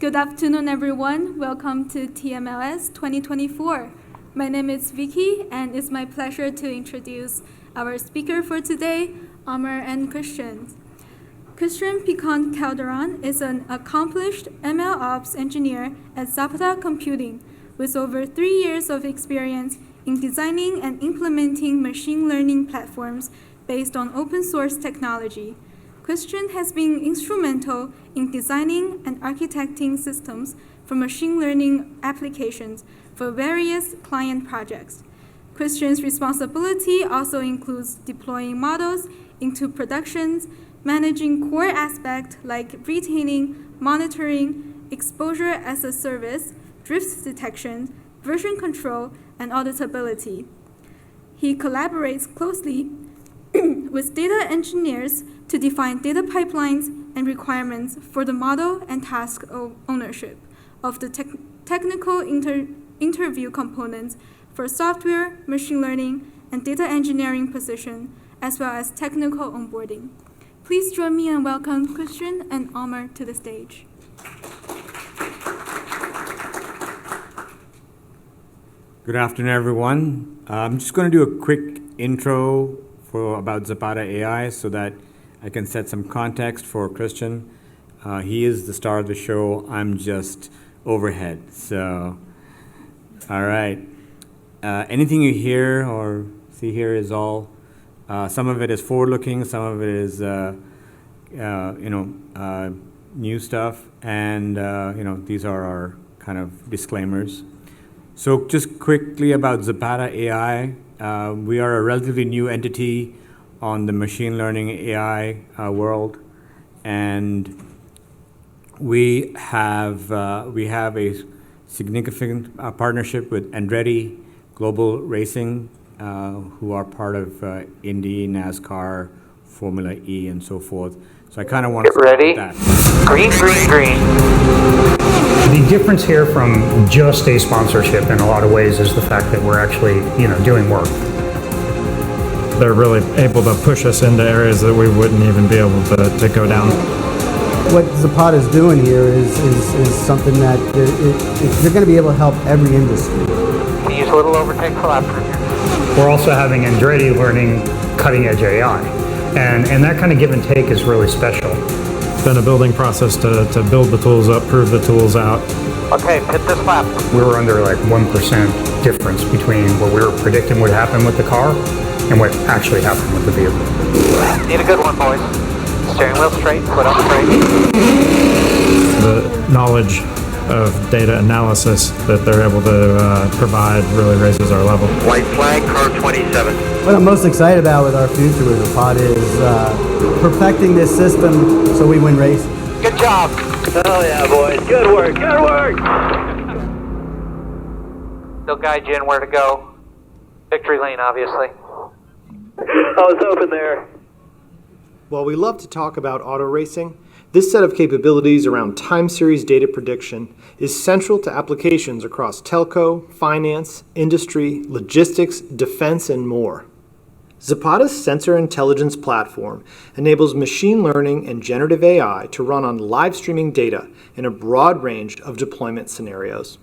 Good afternoon, everyone. Welcome to TMLS 2024. My name is Vicky, and it's my pleasure to introduce our speaker for today, Amar and Christian. Christian Picón Calderón is an accomplished MLOps engineer at Zapata Computing with over 3 years of experience in designing and implementing machine learning platforms based on open source technology. Christian has been instrumental in designing and architecting systems for machine learning applications for various client projects. Christian's responsibility also includes deploying models into productions, managing core aspects like retaining, monitoring, exposure as a service, drift detection, version control, and auditability. He collaborates closely with data engineers to define data pipelines and requirements for the model and task ownership of the technical interview components for software, machine learning, and data engineering position, as well as technical onboarding. Please join me and welcome Christian and Amar to the stage. Good afternoon, everyone. I'm just going to do a quick intro about Zapata AI so that I can set some context for Christian. He is the star of the show. I'm just overhead. So, all right. Anything you hear or see here is all. Some of it is forward-looking. Some of it is, new stuff. And these are our kind of disclaimers. So, just quickly about Zapata AI. We are a relatively new entity on the machine learning AI world, and we have a significant partnership with Andretti Global Racing, who are part of Indy, NASCAR, Formula E, and so forth. So I kind of want to get ready. That. Green, green, green. The difference here from just a sponsorship in a lot of ways is the fact that we're actually, doing work. They're really able to push us into areas that we wouldn't even be able to go down. What Zapata is doing here is something that they're going to be able to help every industry. Can you use a little overtake flap from here? We're also having Andretti learning cutting edge AI. And that kind of give and take is really special. It's been a building process to build the tools up, prove the tools out. Okay, hit this flap. We were under like 1% difference between what we were predicting would happen with the car and what actually happened with the vehicle. Need a good one, boys. Steering wheel straight, foot on the brake. The knowledge of data analysis that they're able to provide really raises our level. White flag, car 27. What I'm most excited about with our future with Zapata is perfecting this system so we win races. Good job. Oh yeah, boys. Good work, good work. They'll guide you in where to go. Victory lane, obviously. I was hoping there. While we love to talk about auto racing, this set of capabilities around time series data prediction is central to applications across telco, finance, industry, logistics, defense, and more. Zapata's sensor intelligence platform enables machine learning and generative AI to run on live streaming data in a broad range of deployment scenarios.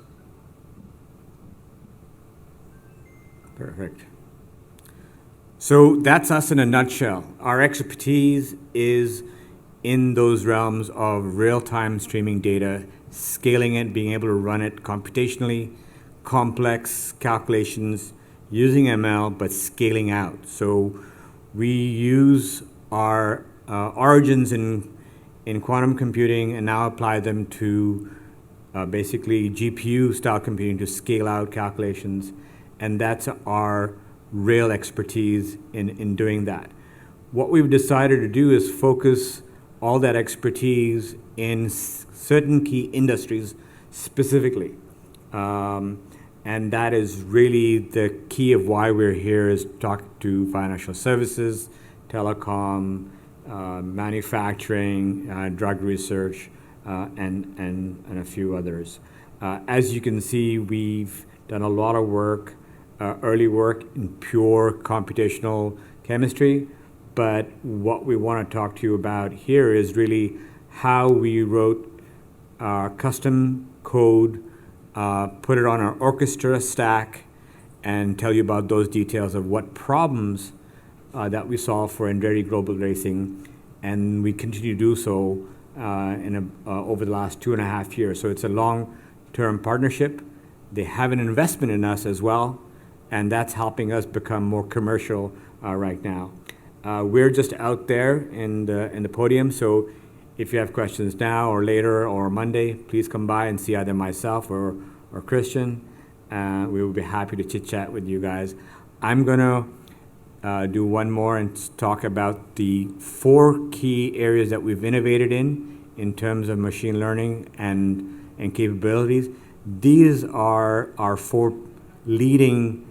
Perfect. So that's us in a nutshell. Our expertise is in those realms of real-time streaming data, scaling it, being able to run it computationally, complex calculations using ML, but scaling out. So we use our origins in quantum computing and now apply them to basically GPU-style computing to scale out calculations, and that's our real expertise in doing that. What we've decided to do is focus all that expertise in certain key industries specifically. And that is really the key of why we're here, is talk to financial services, telecom, manufacturing, drug research, and a few others. As you can see, we've done a lot of work, early work in pure computational chemistry, but what we want to talk to you about here is really how we wrote custom code, put it on our orchestra stack, and tell you about those details of what problems that we solve for Andretti Global Racing, and we continue to do so over the last 2.5 years. So it's a long-term partnership. They have an investment in us as well, and that's helping us become more commercial right now. We're just out there in the podium, so if you have questions now or later or Monday, please come by and see either myself or Christian. We will be happy to chit-chat with you guys. I'm going to do one more and talk about the 4 key areas that we've innovated in terms of machine learning and capabilities. These are our 4 leading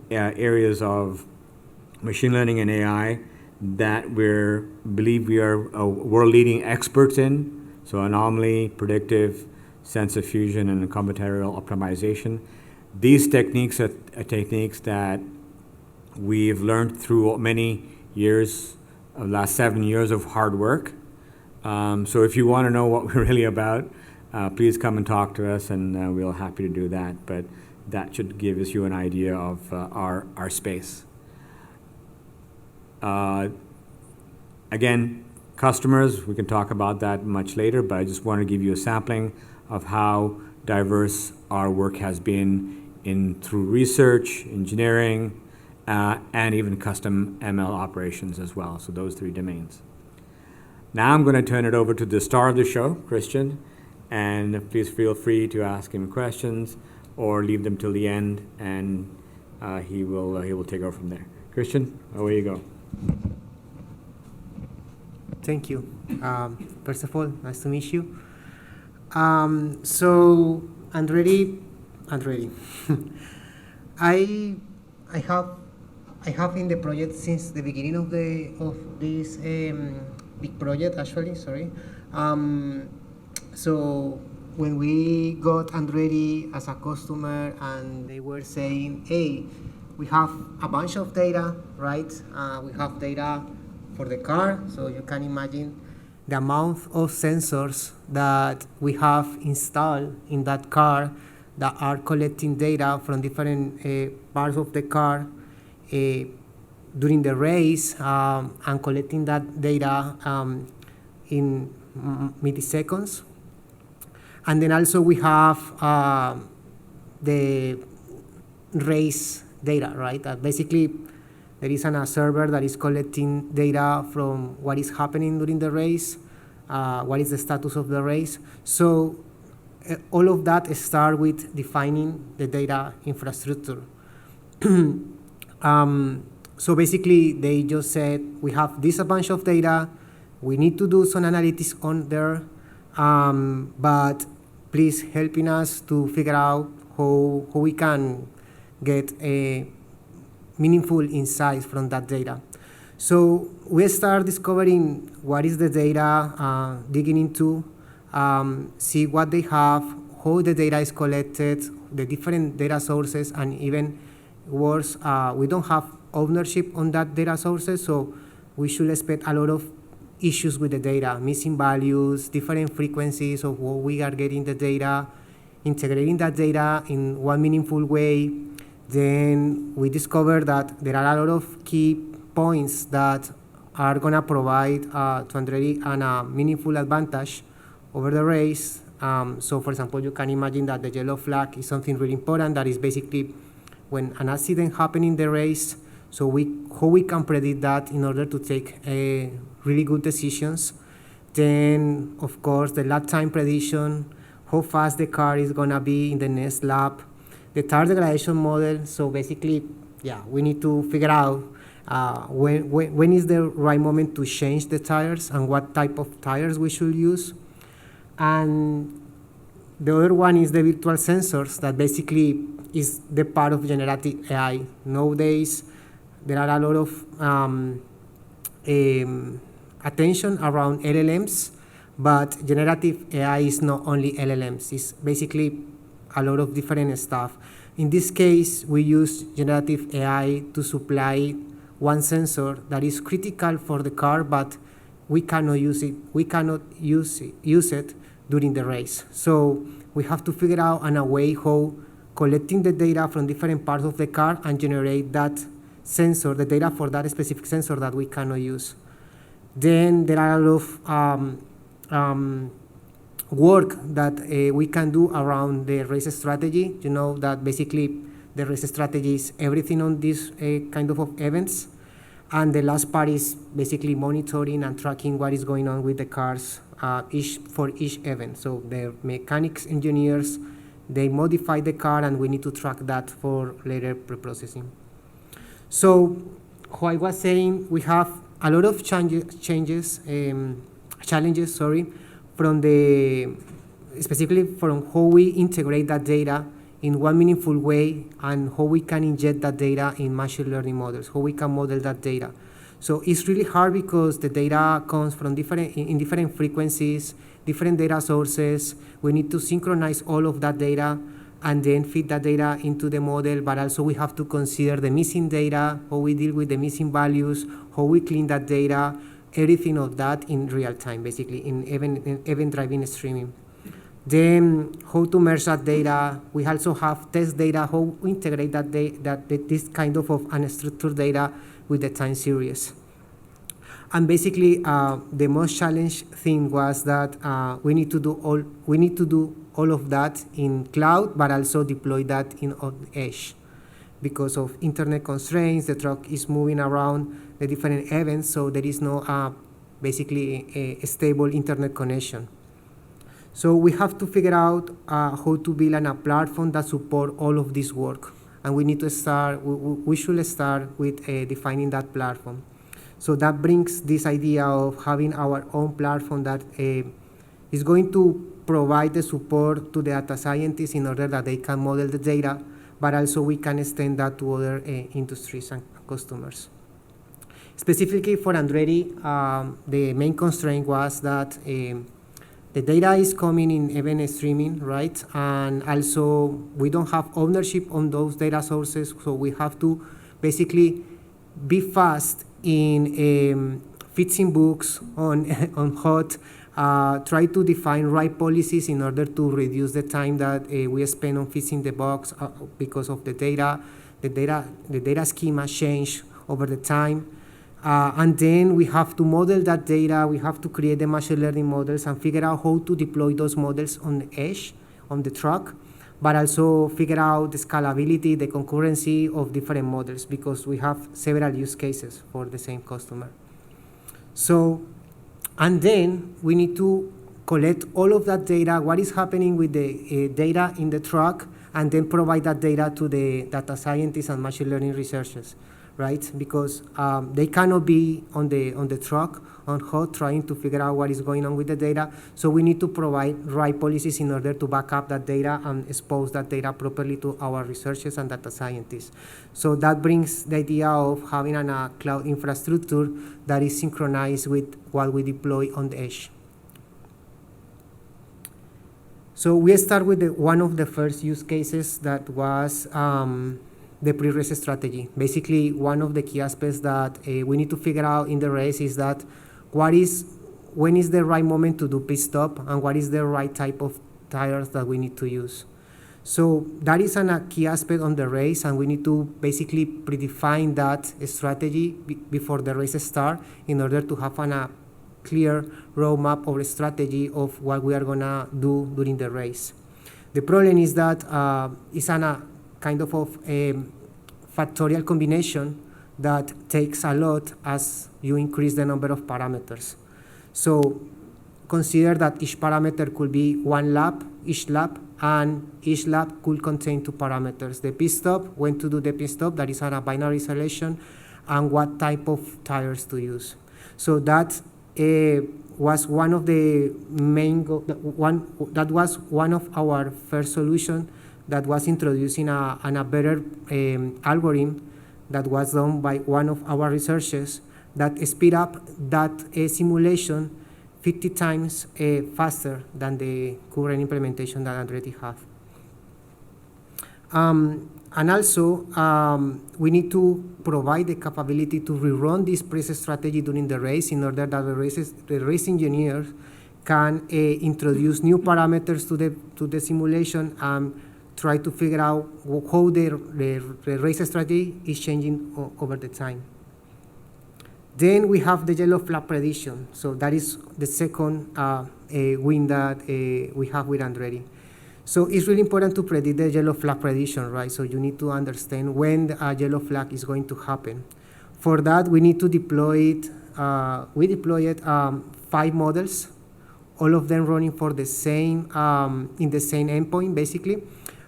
areas of machine learning and AI that we believe we are world-leading experts in. So anomaly, predictive, sensor fusion, and combinatorial optimization. These techniques are techniques that we've learned through many years, last 7 years of hard work. So if you want to know what we're really about, please come and talk to us, and we're happy to do that. But that should give you an idea of our space. Again, customers, we can talk about that much later, but I just want to give you a sampling of how diverse our work has been through research, engineering, and even custom ML operations as well. So those 3 domains. Now I'm going to turn it over to the star of the show, Christian, and please feel free to ask him questions or leave them till the end, and he will take over from there. Christian, away you go. Thank you. First of all, nice to meet you. So Andretti, I have in the project since the beginning of this big project. Actually, sorry. So when we got Andretti as a customer, and they were saying, "Hey, we have a bunch of data, right? We have data for the car, so you can imagine the amount of sensors that we have installed in that car that are collecting data from different parts of the car during the race, and collecting that data in milliseconds. And then also we have the race data, right? Basically, there is a server that is collecting data from what is happening during the race, what is the status of the race. So all of that start with defining the data infrastructure. So basically, they just said, we have this a bunch of data, we need to do some analytics on there, but please helping us to figure out how we can get a meaningful insights from that data. So we start discovering what is the data, digging into, see what they have, how the data is collected, the different data sources, and even worse, we don't have ownership on that data sources, so we should expect a lot of issues with the data, missing values, different frequencies of what we are getting the data, integrating that data in one meaningful way. Then we discovered that there are a lot of key points that are going to provide to Andretti a meaningful advantage over the race. So for example, you can imagine that the yellow flag is something really important. That is basically when an accident happens in the race, so how we can predict that in order to take really good decisions. Then, of course, the lap time prediction, how fast the car is going to be in the next lap. The tire degradation model, so basically, yeah, we need to figure out when is the right moment to change the tires and what type of tires we should use. And the other one is the virtual sensors that basically is the part of generative AI. Nowadays, there are a lot of attention around LLMs, but generative AI is not only LLMs, it's basically a lot of different stuff. In this case, we use generative AI to supply one sensor that is critical for the car, but we cannot use it during the race. So we have to figure out a way how collecting the data from different parts of the car and generate that sensor, the data for that specific sensor that we cannot use. Then there are a lot of work that we can do around the race strategy. You know that basically the race strategy is everything on these kind of events. And the last part is basically monitoring and tracking what is going on with the cars for each event. So the mechanics engineers, they modify the car and we need to track that for later pre-processing. So how I was saying, we have a lot of challenges, from specifically from how we integrate that data in one meaningful way and how we can inject that data in machine learning models, how we can model that data. So it's really hard because the data comes from different frequencies, different data sources. We need to synchronize all of that data and then feed that data into the model, but also we have to consider the missing data, how we deal with the missing values, how we clean that data, everything of that in real time, basically in event-driven streaming. Then how to merge that data. We also have test data, how we integrate this kind of unstructured data with the time series. And basically, the most challenging thing was that we need to do all of that in cloud, but also deploy that on edge. Because of internet constraints, the truck is moving around the different events, so there is no basically a stable internet connection. So we have to figure out how to build a platform that supports all of this work. And we need to we should start with defining that platform. So that brings this idea of having our own platform that is going to provide the support to the data scientists in order that they can model the data, but also we can extend that to other industries and customers. Specifically for Andretti, the main constraint was that the data is coming in event streaming, right? And also we don't have ownership on those data sources, so we have to basically be fast in fixing books on hot, try to define right policies in order to reduce the time that we spend on fixing the bugs because of the data. The data schema change over the time. And then we have to model that data, we have to create the machine learning models and figure out how to deploy those models on the edge, on the truck, but also figure out the scalability, the concurrency of different models because we have several use cases for the same customer. So, and then we need to collect all of that data, what is happening with the data in the truck, and then provide that data to the data scientists and machine learning researchers. Right, because they cannot be on the truck on hot trying to figure out what is going on with the data. So we need to provide right policies in order to back up that data and expose that data properly to our researchers and data scientists. So that brings the idea of having a cloud infrastructure that is synchronized with what we deploy on the edge. So we start with one of the first use cases that was the pre-race strategy. Basically, one of the key aspects that we need to figure out in the race is that when is the right moment to do pit stop and what is the right type of tires that we need to use. So that is a key aspect on the race, and we need to basically predefine that strategy before the race start in order to have a clear roadmap or a strategy of what we are gonna do during the race. The problem is that it's a kind of a factorial combination that takes a lot as you increase the number of parameters. So consider that each parameter could be one lap, each lap, and each lap could contain two parameters. The pit stop, when to do the pit stop, that is a binary selection, and what type of tires to use. So that was one of the main, that was one of our first solution that was introducing a better algorithm that was done by one of our researchers that speed up that simulation 50 times faster than the current implementation that Andretti have. And also, we need to provide the capability to rerun this race strategy during the race in order that the race engineers can introduce new parameters to the simulation and try to figure out how the race strategy is changing over the time. Then we have the yellow flag prediction. So that is the second win that we have with Andretti. So it's really important to predict the yellow flag prediction, right? So you need to understand when a yellow flag is going to happen. For that, we need to deploy it. We deployed 5 models, all of them running for the same in the same endpoint, basically.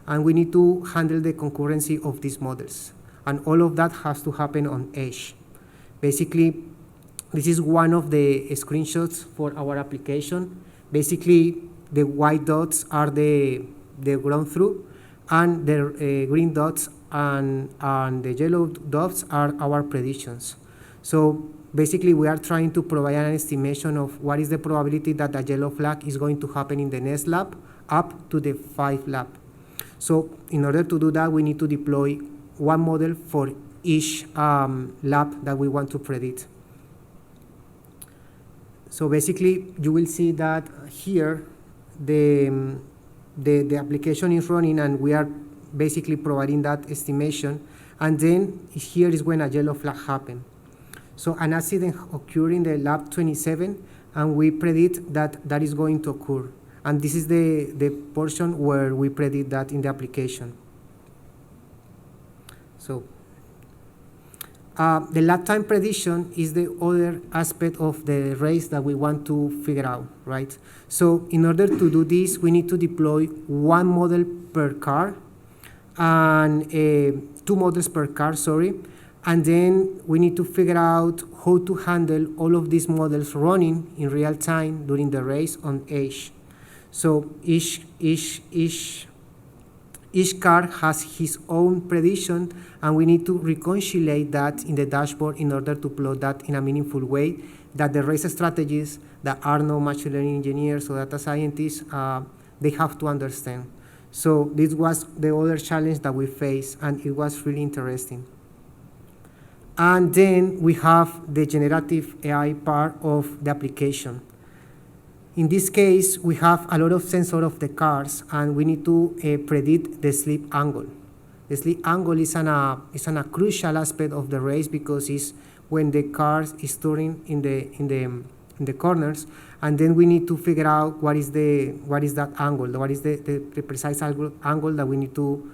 And we need to handle the concurrency of these models. And all of that has to happen on edge. Basically, this is one of the screenshots for our application. Basically, the white dots are the ground through, and the green dots and the yellow dots are our predictions. So basically, we are trying to provide an estimation of what is the probability that the yellow flag is going to happen in the next lap up to the 5th lap. So in order to do that, we need to deploy one model for each lap that we want to predict. So basically, you will see that here the application is running, and we are basically providing that estimation. And then here is when a yellow flag happens. So an accident occurred in the lap 27, and we predict that that is going to occur. And this is the portion where we predict that in the application. So the lap time prediction is the other aspect of the race that we want to figure out, right? So in order to do this, we need to deploy one model per car, and 2 models per car, sorry. And then we need to figure out how to handle all of these models running in real time during the race on edge. So each car has his own prediction, and we need to reconcile that in the dashboard in order to plot that in a meaningful way that the race strategists that are no machine learning engineers or data scientists, they have to understand. So this was the other challenge that we faced, and it was really interesting. And then we have the generative AI part of the application. In this case, we have a lot of sensors of the cars, and we need to predict the slip angle. The slip angle is a crucial aspect of the race, because it's when the car is turning in the corners, and then we need to figure out what is that angle, what is the precise angle that we need to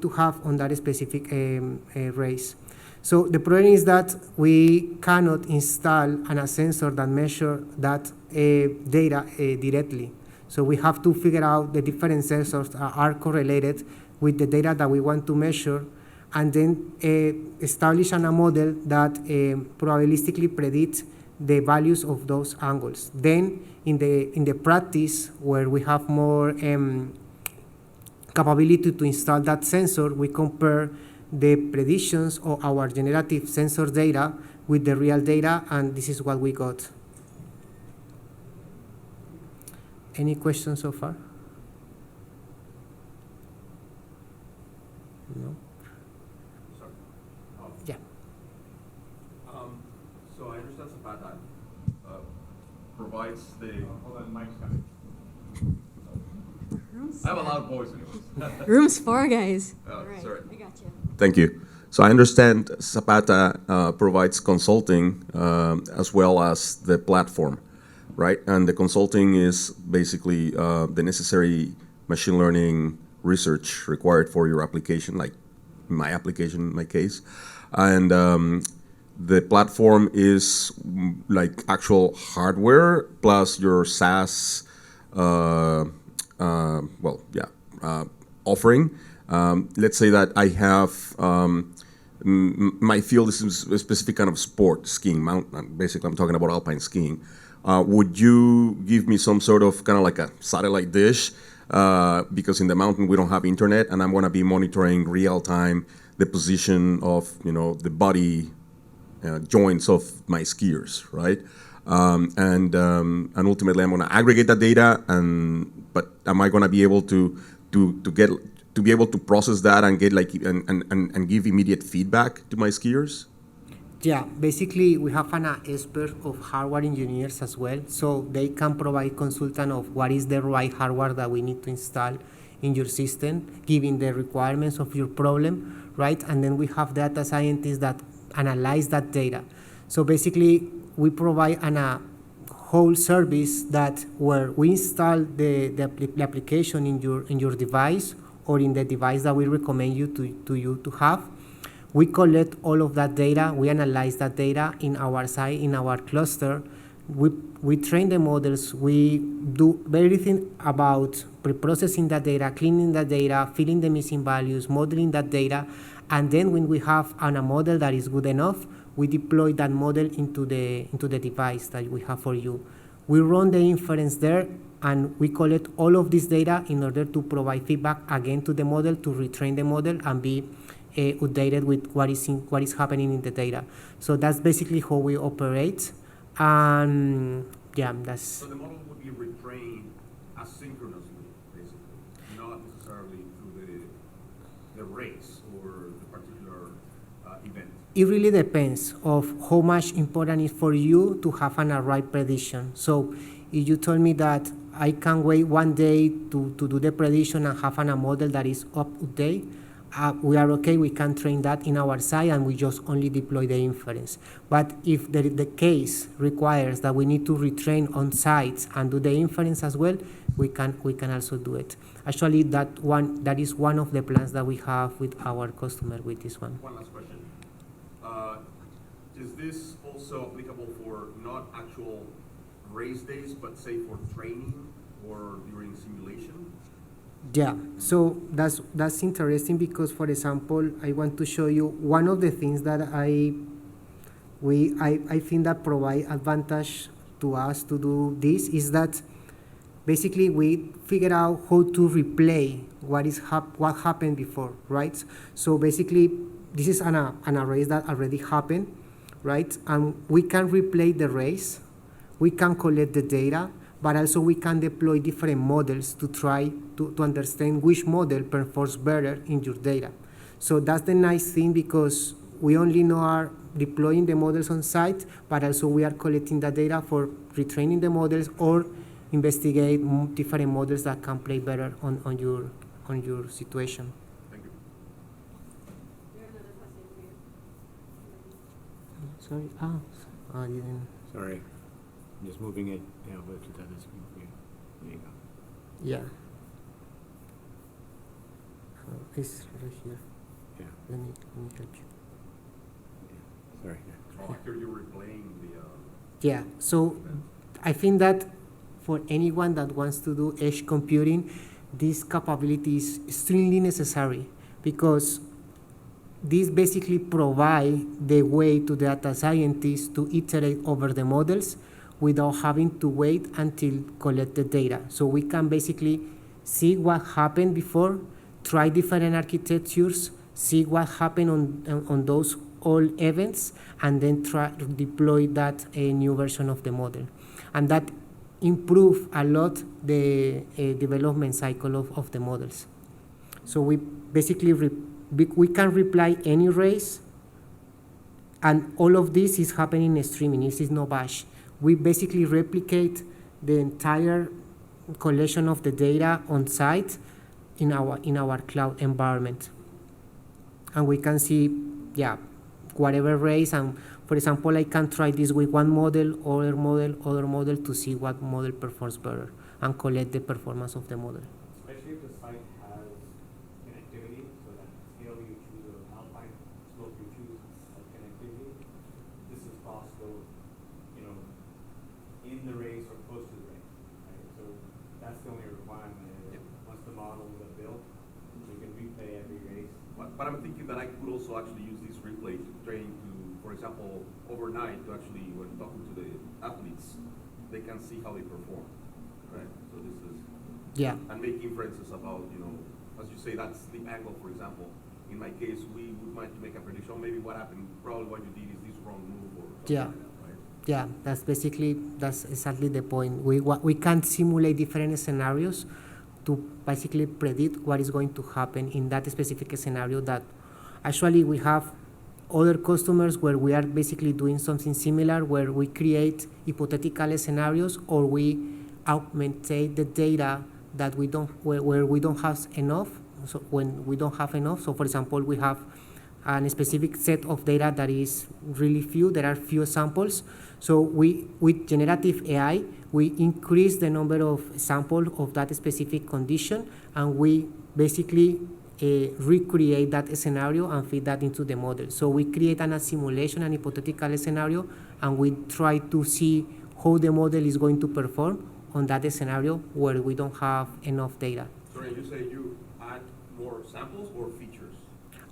have on that specific race. So the problem is that we cannot install a sensor that measures that data directly. So we have to figure out the different sensors that are correlated with the data that we want to measure, and then establish a model that probabilistically predicts the values of those angles. Then in the practice, where we have more capability to install that sensor, we compare the predictions of our generative sensor data with the real data, and this is what we got. Any questions so far? No? Sorry. Yeah. So I understand Zapata provides the... hold on, mic's coming. I have a loud voice anyways. Room's 4, guys. Right. Sorry. I got you. Thank you. So I understand Zapata provides consulting as well as the platform, right? And the consulting is basically the necessary machine learning research required for your application, like my application in my case. And the platform is like actual hardware plus your SaaS, offering. Let's say that I have my field is a specific kind of sport, skiing, mountain. Basically, I'm talking about alpine skiing. Would you give me some sort of kind of like a satellite dish? Because in the mountain we don't have internet, and I'm going to be monitoring real time the position of the body joints of my skiers, right? And ultimately I'm going to aggregate that data, but am I going to be able to be able to process that and get and give immediate feedback to my skiers? Yeah, basically we have an expert of hardware engineers as well, so they can provide consultant of what is the right hardware that we need to install in your system, given the requirements of your problem, right? And then we have data scientists that analyze that data. So basically we provide a whole service that where we install the application in your device or in the device that we recommend you to have. We collect all of that data, we analyze that data in our site, in our cluster. We train the models, we do everything about pre-processing that data, cleaning that data, filling the missing values, modeling that data, and then when we have a model that is good enough, we deploy that model into the device that we have for you. We run the inference there, and we collect all of this data in order to provide feedback again to the model, to retrain the model and be updated with what is happening in the data. So that's basically how we operate. Yeah, that's. So the model would be retrained asynchronously, basically, not necessarily through the race or the particular event. It really depends of how much important it is for you to have a right prediction. So if you told me that I can wait one day to do the prediction and have a model that is up to date, we are okay, we can train that in our side and we just only deploy the inference. But if the case requires that we need to retrain on site and do the inference as well, we can also do it. Actually, that is one of the plans that we have with our customer with this one. One last question. Is this also applicable for not actual race days, but say for training or during simulation? Yeah, so that's interesting because, for example, I want to show you one of the things that I think that provide advantage to us to do this is that basically we figure out how to replay what happened before, right? So basically this is an race that already happened, right? And we can replay the race, we can collect the data, but also we can deploy different models to try to understand which model performs better in your data. So that's the nice thing, because we only know are deploying the models on site, but also we are collecting the data for retraining the models or investigate different models that can play better on your situation. Thank you. Sorry. I didn't. Sorry. I'm just moving it over to the other screen for you. There you go. Yeah. It's right here. Yeah. Let me help you. Sorry. Oh, I hear you were replaying the. Yeah. So I think that for anyone that wants to do edge computing, this capability is extremely necessary, because this basically provide the way to data scientists to iterate over the models without having to wait until collect the data. So we can basically see what happened before, try different architectures, see what happened on those old events, and then try to deploy that new version of the model. And that improve a lot the development cycle of the models. So we basically we can reply any race, and all of this is happening in streaming. This is no batch. We basically replicate the entire collection of the data on site in our cloud environment, and we can see, yeah, whatever race. And for example, I can try this with one model, other model to see what model performs better and collect the performance of the model. Especially if the site has connectivity, so that scale you choose or alpine slope you choose has connectivity. This is possible, in the race or close to the race. Right? So that's the only requirement. Once the model is built, you can replay every race. But I'm thinking that I could also actually use this replay to train to, for example, overnight, to actually, when talking to the athletes, they can see how they perform, right? So this is, yeah, and make inferences about, as you say, that's the angle, for example. In my case, we would like to make a prediction, oh, maybe what happened, probably what you did is this wrong move or something yeah. like that, right? Yeah, that's exactly the point. We can simulate different scenarios to basically predict what is going to happen in that specific scenario. That actually we have other customers where we are basically doing something similar, where we create hypothetical scenarios or we augmentate the data that we don't, where we don't have enough. So when we don't have enough, so for example, we have a specific set of data that is really few, there are few samples. So with generative AI, we increase the number of samples of that specific condition, and we basically recreate that scenario and feed that into the model. So we create a simulation, an hypothetical scenario, and we try to see how the model is going to perform on that scenario where we don't have enough data. Sorry, you say you add more samples or features?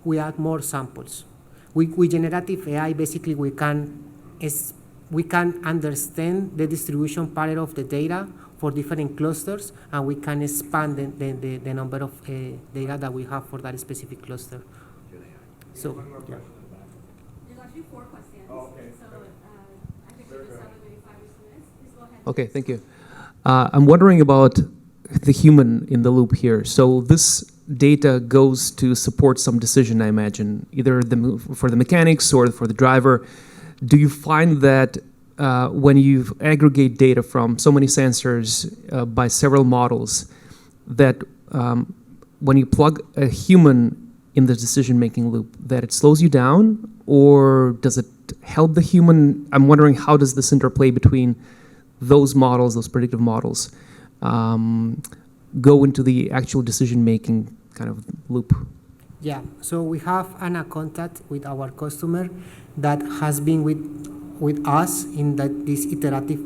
We add more samples. With generative AI, basically we can understand the distribution pattern of the data for different clusters, and we can expand the number of data that we have for that specific cluster. So, yeah. There's actually 4 questions. Oh, okay. So I think we just have maybe 5 or 6 minutes. Please go ahead. Okay, thank you. I'm wondering about the human in the loop here. So this data goes to support some decision, I imagine, either for the mechanics or for the driver. Do you find that when you aggregate data from so many sensors by several models, that when you plug a human in the decision-making loop, that it slows you down, or does it help the human? I'm wondering, how does this interplay between those models, those predictive models, go into the actual decision-making kind of loop? Yeah, so we have a contact with our customer that has been with us in this iterative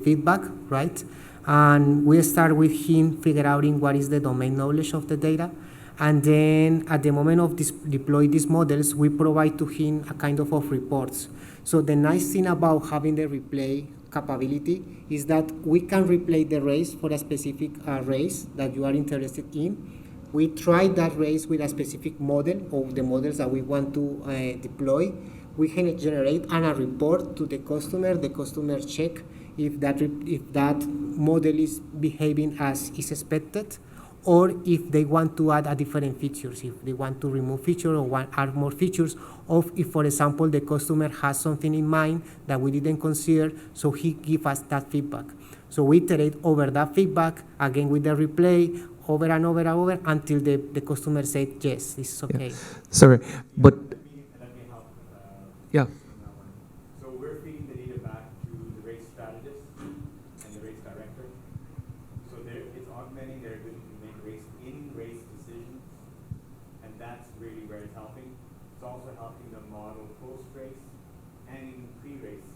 feedback, right? And we start with him figuring out what is the domain knowledge of the data. And then at the moment of deploy these models, we provide to him a kind of reports. So the nice thing about having the replay capability is that we can replay the race for a specific race that you are interested in. We try that race with a specific model of the models that we want to deploy. We can generate a report to the customer check if that model is behaving as is expected, or if they want to add a different features, if they want to remove feature or add more features, or if, for example, the customer has something in mind that we didn't consider, so he give us that feedback. So we iterate over that feedback, again with the replay, over and over and over, until the customer said, yes, this is okay. Yeah. Sorry, but... Let me help. Yeah. So we're feeding the data back to the race strategist and the race director. So it's augmenting their ability to make race decisions, and that's really where it's helping. It's also helping them model post-race and even pre-race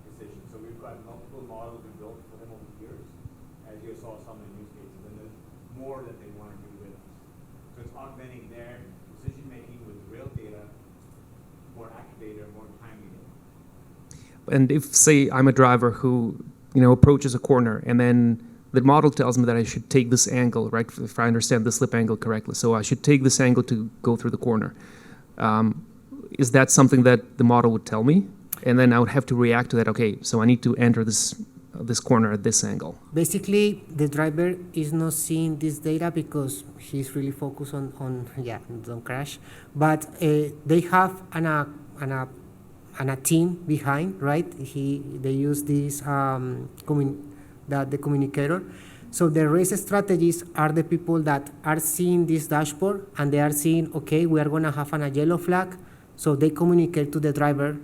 decisions. So we've got multiple models we built for them over the years, as you saw some in use cases, and there's more that they want to do with us. So it's augmenting their decision-making with real data, more accurate, more timely data. And if, say, I'm a driver who, approaches a corner, and then the model tells me that I should take this angle, right? If I understand the slip angle correctly, so I should take this angle to go through the corner. Is that something that the model would tell me? And then I would have to react to that. Okay, so I need to enter this corner at this angle. Basically, the driver is not seeing this data because he's really focused on don't crash. But they have a team behind, right? They use this the communicator. So the race strategists are the people that are seeing this dashboard, and they are seeing, okay, we are gonna have a yellow flag. So they communicate to the driver,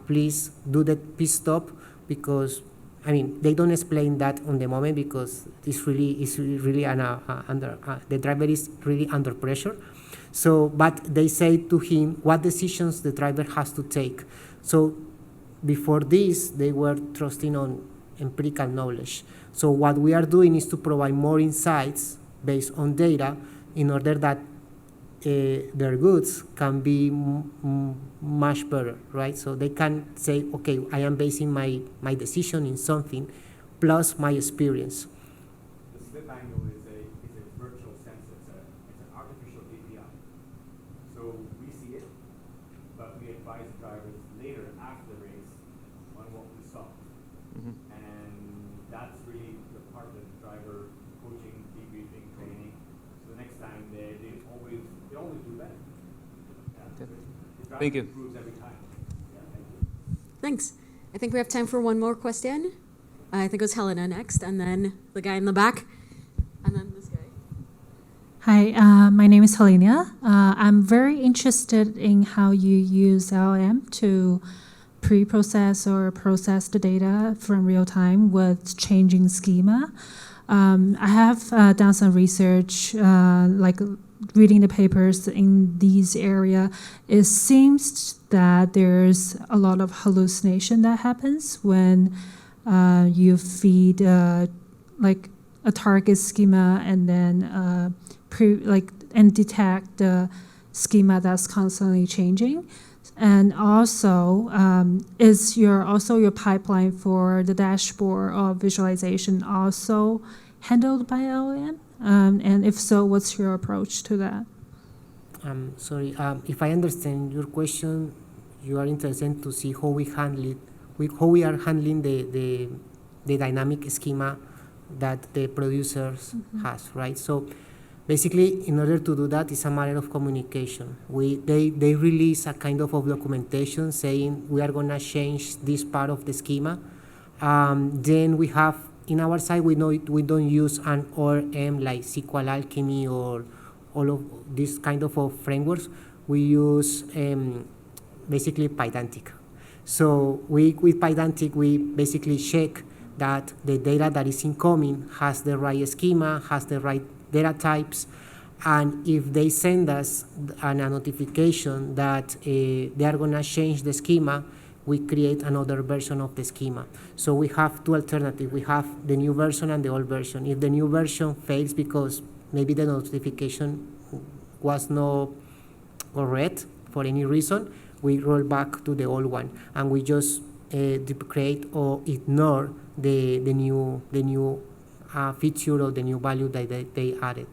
please do the pit stop, because they don't explain that on the moment because it's really the driver is really under pressure. So, but they say to him what decisions the driver has to take. So before this, they were trusting on empirical knowledge. So what we are doing is to provide more insights based on data in order that their goods can be much better, right? So they can say, okay, I am basing my decision in something plus my experience. The slip angle is a virtual sense. It's an artificial API. So we see it, but we advise drivers later after the race on what we saw. Mm-hmm. And that's really the part of the driver coaching, debriefing, training. So the next time they always do better. Yeah. Okay. The Thank you. Thanks. I think we have time for one more question. I think it was Helena next, and then the guy in the back, and then this guy. Hi, my name is Helena. I'm very interested in how you use LLM to pre-process or process the data from real time with changing schema. I have done some research, like reading the papers in these area. It seems that there's a lot of hallucination that happens when you feed like a target schema and then and detect the schema that's constantly changing. And also, is your pipeline for the dashboard or visualization also handled by LLM? And if so, what's your approach to that? Sorry, if I understand your question, you are interested to see how we handle it, how we are handling the dynamic schema that the producers has, right? So basically, in order to do that, it's a matter of communication. They release a kind of documentation saying we are going to change this part of the schema. Then we have, in our side, we don't use an ORM like SQL Alchemy or all of these kind of frameworks. We use basically Pydantic. So with Pydantic, we basically check that the data that is incoming has the right schema, has the right data types, and if they send us a notification that they are going to change the schema, we create another version of the schema. So we have two alternatives. We have the new version and the old version. If the new version fails because maybe the notification was not read for any reason, we roll back to the old one, and we just deprecate or ignore the new feature or the new value that they added.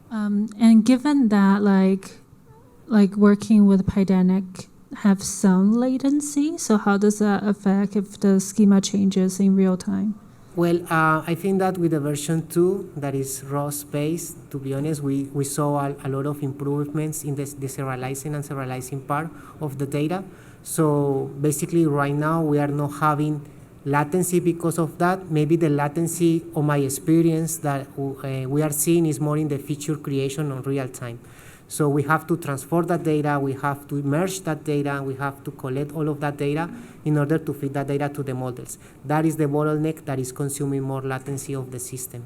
And given that, like working with Pydantic have some latency, so how does that affect if the schema changes in real time? Well, I think that with the version 2, that is ROS-based, to be honest, we saw a lot of improvements in the serializing and serializing part of the data. So basically right now we are not having latency because of that. Maybe the latency of my experience that we are seeing is more in the feature creation on real time. So we have to transfer that data, we have to merge that data, we have to collect all of that data in order to feed that data to the models. That is the bottleneck that is consuming more latency of the system.